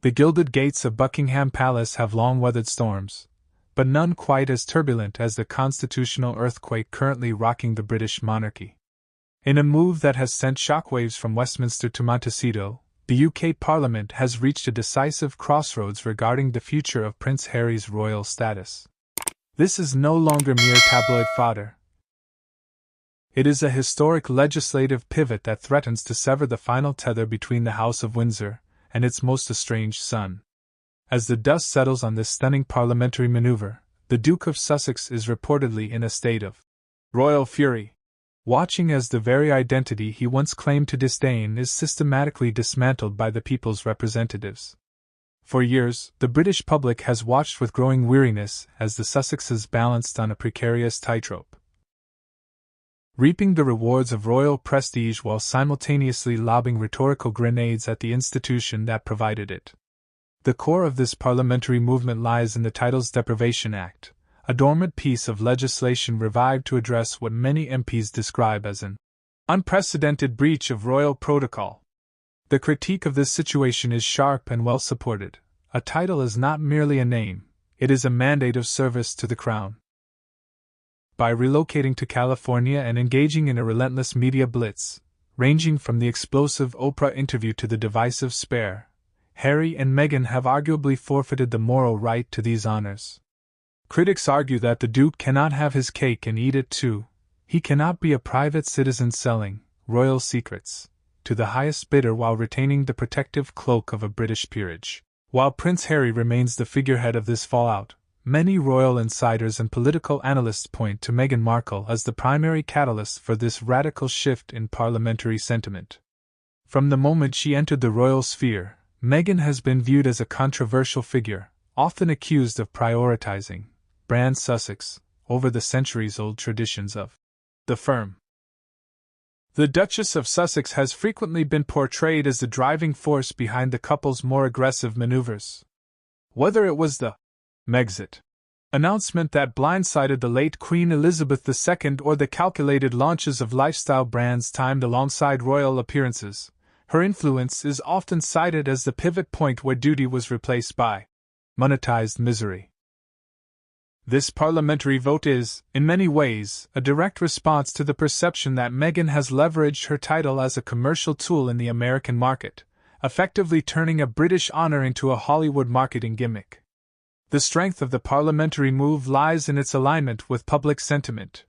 The gilded gates of Buckingham Palace have long weathered storms, but none quite as turbulent as the constitutional earthquake currently rocking the British monarchy. In a move that has sent shockwaves from Westminster to Montecito, the UK Parliament has reached a decisive crossroads regarding the future of Prince Harry's royal status. This is no longer mere tabloid fodder. It is a historic legislative pivot that threatens to sever the final tether between the House of Windsor and its most estranged son. As the dust settles on this stunning parliamentary maneuver, the Duke of Sussex is reportedly in a state of royal fury, watching as the very identity he once claimed to disdain is systematically dismantled by the people's representatives. For years, the British public has watched with growing weariness as the Sussexes balanced on a precarious tightrope, reaping the rewards of royal prestige while simultaneously lobbing rhetorical grenades at the institution that provided it. The core of this parliamentary movement lies in the Titles Deprivation Act, a dormant piece of legislation revived to address what many MPs describe as an unprecedented breach of royal protocol. The critique of this situation is sharp and well supported. A title is not merely a name, it is a mandate of service to the crown. By relocating to California and engaging in a relentless media blitz, ranging from the explosive Oprah interview to the divisive spare, Harry and Meghan have arguably forfeited the moral right to these honors. Critics argue that the Duke cannot have his cake and eat it too. He cannot be a private citizen selling royal secrets to the highest bidder while retaining the protective cloak of a British peerage. While Prince Harry remains the figurehead of this fallout, many royal insiders and political analysts point to Meghan Markle as the primary catalyst for this radical shift in parliamentary sentiment. From the moment she entered the royal sphere, Meghan has been viewed as a controversial figure, often accused of prioritizing brand Sussex over the centuries-old traditions of the firm. The Duchess of Sussex has frequently been portrayed as the driving force behind the couple's more aggressive maneuvers. Whether it was the Megxit announcement that blindsided the late Queen Elizabeth II or the calculated launches of lifestyle brands timed alongside royal appearances, her influence is often cited as the pivot point where duty was replaced by monetized misery. This parliamentary vote is, in many ways, a direct response to the perception that Meghan has leveraged her title as a commercial tool in the American market, effectively turning a British honor into a Hollywood marketing gimmick. The strength of the parliamentary move lies in its alignment with public sentiment.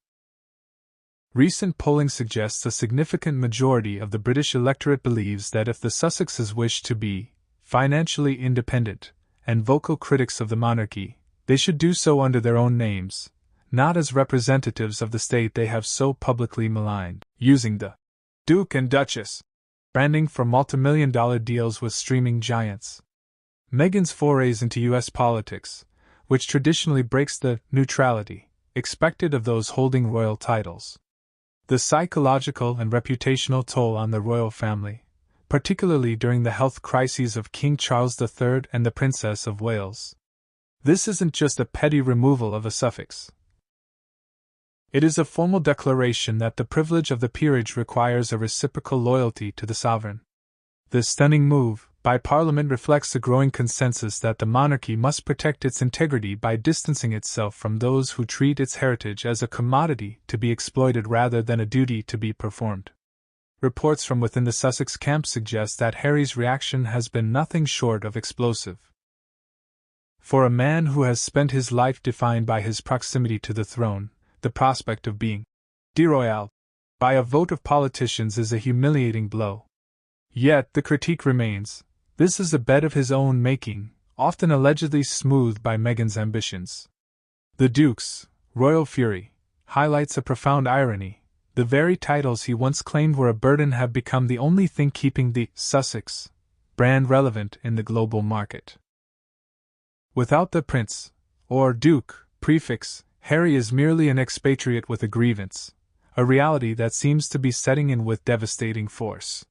Recent polling suggests a significant majority of the British electorate believes that if the Sussexes wish to be financially independent and vocal critics of the monarchy, they should do so under their own names, not as representatives of the state they have so publicly maligned, using the Duke and Duchess branding for multimillion-dollar deals with streaming giants. Meghan's forays into U.S. politics, which traditionally breaks the neutrality expected of those holding royal titles. The psychological and reputational toll on the royal family, particularly during the health crises of King Charles III and the Princess of Wales. This isn't just a petty removal of a suffix. It is a formal declaration that the privilege of the peerage requires a reciprocal loyalty to the sovereign. This stunning move by Parliament reflects the growing consensus that the monarchy must protect its integrity by distancing itself from those who treat its heritage as a commodity to be exploited rather than a duty to be performed. Reports from within the Sussex camp suggest that Harry's reaction has been nothing short of explosive. For a man who has spent his life defined by his proximity to the throne, the prospect of being deroyaled by a vote of politicians is a humiliating blow. Yet the critique remains: this is a bed of his own making, often allegedly smoothed by Meghan's ambitions. The Duke's royal fury highlights a profound irony. The very titles he once claimed were a burden have become the only thing keeping the Sussex brand relevant in the global market. Without the Prince, or Duke, prefix, Harry is merely an expatriate with a grievance, a reality that seems to be setting in with devastating force.